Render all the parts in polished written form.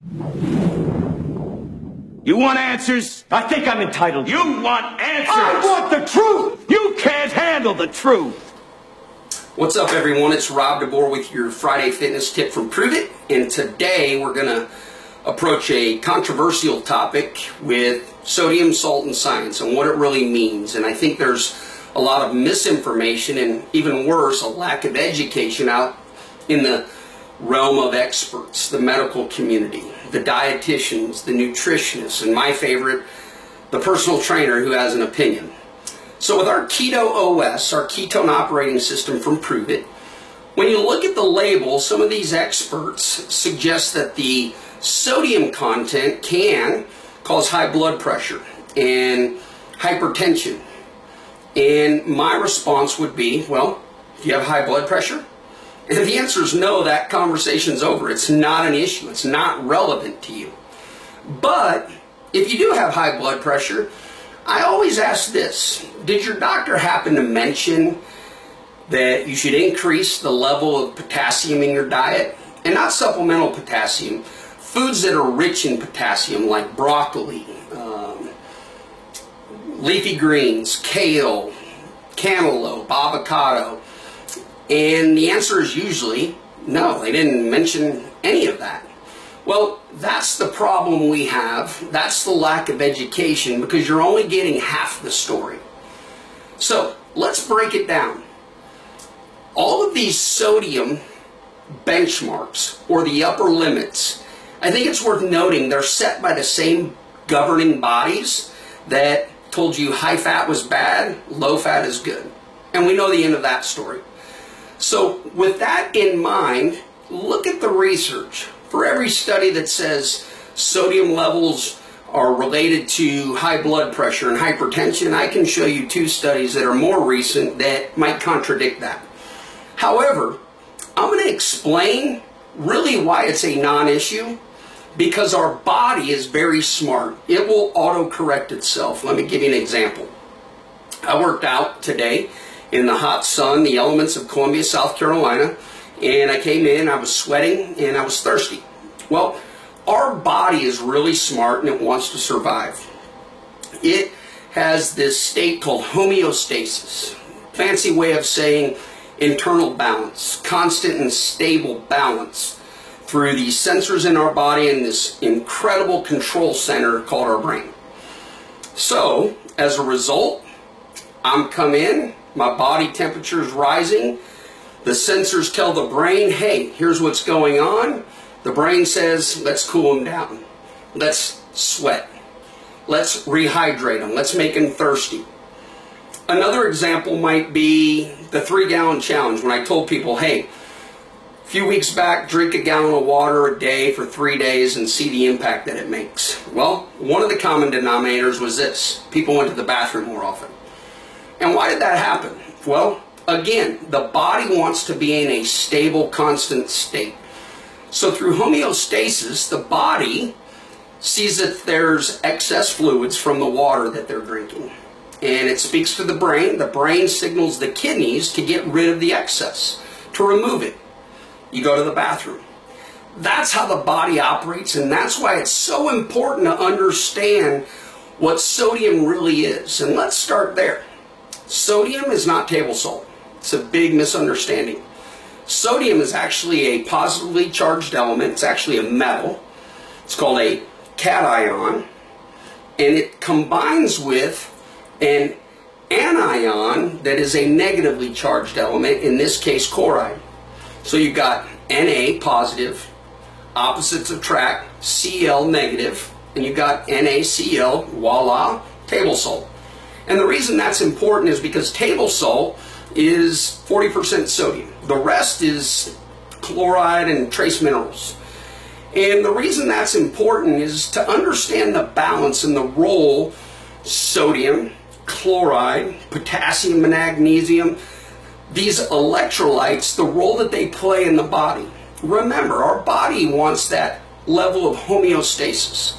You want answers? I think I'm entitled. You want answers? I want the truth! You can't handle the truth! What's up, everyone? It's Rob DeBoer with your Friday fitness tip from Prove It, and today we're going to approach a controversial topic with sodium, salt, and science and what it really means. And I think there's a lot of misinformation and, even worse, a lack of education out in the realm of experts, the medical community, the dietitians, the nutritionists, and my favorite, the personal trainer who has an opinion. So with our Keto OS, our ketone operating system from Prove It, when you look at the label, some of these experts suggest that the sodium content can cause high blood pressure and hypertension. And my response would be, well, do you have high blood pressure? And if the answer is no, that conversation's over. It's not an issue. It's not relevant to you. But if you do have high blood pressure, I always ask this: did your doctor happen to mention that you should increase the level of potassium in your diet? And not supplemental potassium. Foods that are rich in potassium, like broccoli, leafy greens, kale, cantaloupe, avocado. And the answer is usually no, they didn't mention any of that. Well, that's the problem we have. That's the lack of education, because you're only getting half the story. So let's break it down. All of these sodium benchmarks, or the upper limits, I think it's worth noting they're set by the same governing bodies that told you high fat was bad, low fat is good. And we know the end of that story. So with that in mind, look at the research. For every study that says sodium levels are related to high blood pressure and hypertension, I can show you 2 studies that are more recent that might contradict that. However, I'm going to explain really why it's a non-issue, because our body is very smart. It will auto-correct itself. Let me give you an example. I worked out today in the hot sun, the elements of Columbia, South Carolina, and I came in, I was sweating, and I was thirsty. Well, our body is really smart and it wants to survive. It has this state called homeostasis, fancy way of saying internal balance, constant and stable balance through these sensors in our body and this incredible control center called our brain. So, as a result, I'm come in, my body temperature is rising. The sensors tell the brain, hey, here's what's going on. The brain says, let's cool them down. Let's sweat. Let's rehydrate them. Let's make them thirsty. Another example might be the 3-gallon challenge, when I told people, hey, a few weeks back, drink a gallon of water a day for 3 days and see the impact that it makes. Well, one of the common denominators was this: people went to the bathroom more often. And why did that happen? Well, again, the body wants to be in a stable, constant state. So through homeostasis, the body sees that there's excess fluids from the water that they're drinking. And it speaks to the brain. The brain signals the kidneys to get rid of the excess, to remove it. You go to the bathroom. That's how the body operates, and that's why it's so important to understand what sodium really is. And let's start there. Sodium is not table salt. It's a big misunderstanding. Sodium is actually a positively charged element. It's actually a metal. It's called a cation, and it combines with an anion that is a negatively charged element, in this case chloride. So you've got Na positive, opposites attract, Cl negative, and you've got NaCl, voila, table salt. And the reason that's important is because table salt is 40% sodium. The rest is chloride and trace minerals. And the reason that's important is to understand the balance and the role sodium, chloride, potassium, and magnesium, these electrolytes, the role that they play in the body. Remember, our body wants that level of homeostasis.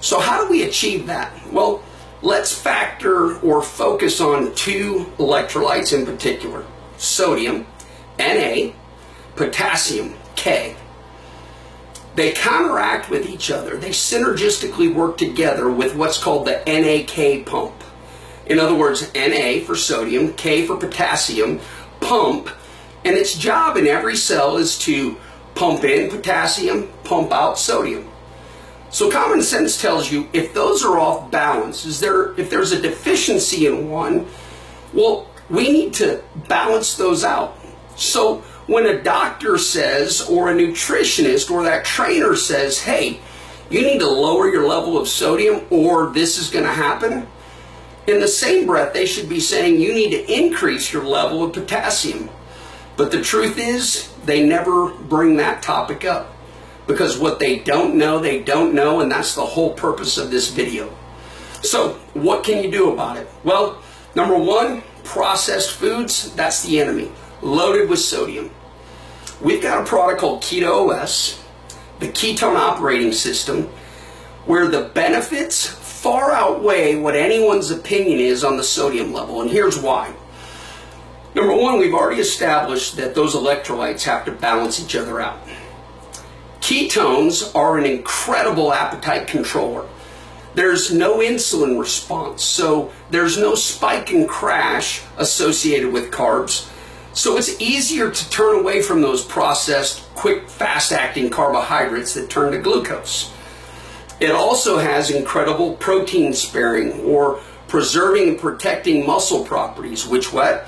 So how do we achieve that? Well, let's factor or focus on 2 electrolytes in particular: sodium, Na, potassium, K. They counteract with each other. They synergistically work together with what's called the NAK pump. In other words, Na for sodium, K for potassium, pump, and its job in every cell is to pump in potassium, pump out sodium. So common sense tells you if those are off balance, if there's a deficiency in one, well, we need to balance those out. So when a doctor says, or a nutritionist, or that trainer says, hey, you need to lower your level of sodium or this is going to happen, in the same breath, they should be saying you need to increase your level of potassium. But the truth is, they never bring that topic up. Because what they don't know, and that's the whole purpose of this video. So, what can you do about it? Well, number one, processed foods, that's the enemy. Loaded with sodium. We've got a product called Keto OS, the ketone operating system, where the benefits far outweigh what anyone's opinion is on the sodium level, and here's why. Number one, we've already established that those electrolytes have to balance each other out. Ketones are an incredible appetite controller. There's no insulin response, so there's no spike and crash associated with carbs. So it's easier to turn away from those processed, quick, fast-acting carbohydrates that turn to glucose. It also has incredible protein sparing or preserving and protecting muscle properties, which what?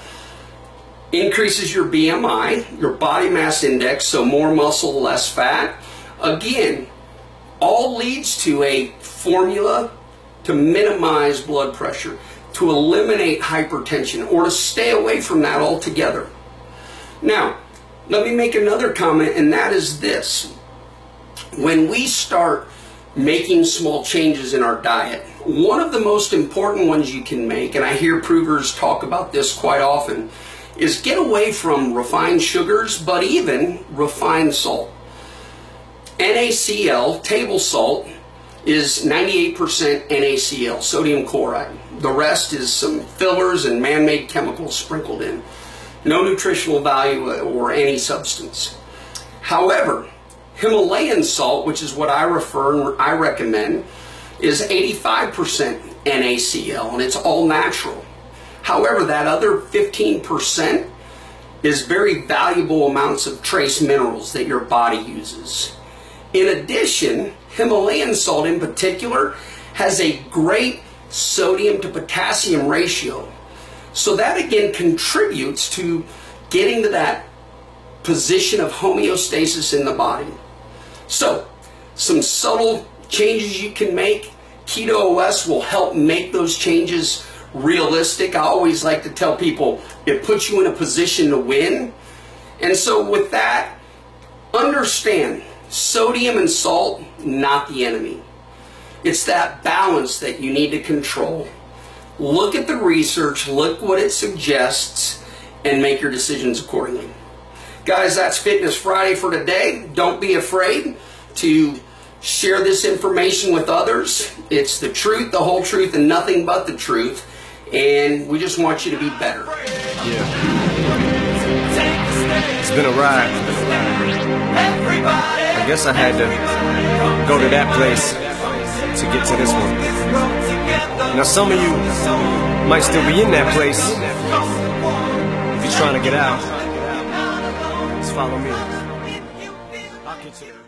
Increases your BMI, your body mass index, so more muscle, less fat. Again, all leads to a formula to minimize blood pressure, to eliminate hypertension, or to stay away from that altogether. Now, let me make another comment, and that is this. When we start making small changes in our diet, one of the most important ones you can make, and I hear provers talk about this quite often, is get away from refined sugars, but even refined salt. NaCl, table salt, is 98% NaCl, sodium chloride. The rest is some fillers and man-made chemicals sprinkled in. No nutritional value or any substance. However, Himalayan salt, which is what I recommend, is 85% NaCl, and it's all natural. However, that other 15% is very valuable amounts of trace minerals that your body uses. In addition, Himalayan salt in particular has a great sodium to potassium ratio. So that again contributes to getting to that position of homeostasis in the body. So, some subtle changes you can make. Keto OS will help make those changes realistic. I always like to tell people it puts you in a position to win. And so with that, understand sodium and salt, not the enemy. It's that balance that you need to control. Look at the research, look what it suggests, and make your decisions accordingly. Guys, that's Fitness Friday for today. Don't be afraid to share this information with others. It's the truth, the whole truth, and nothing but the truth. And we just want you to be better. Yeah. It's been a ride. I guess I had to go to that place to get to this one. Now some of you might still be in that place. If you're trying to get out, just follow me. I'll get you.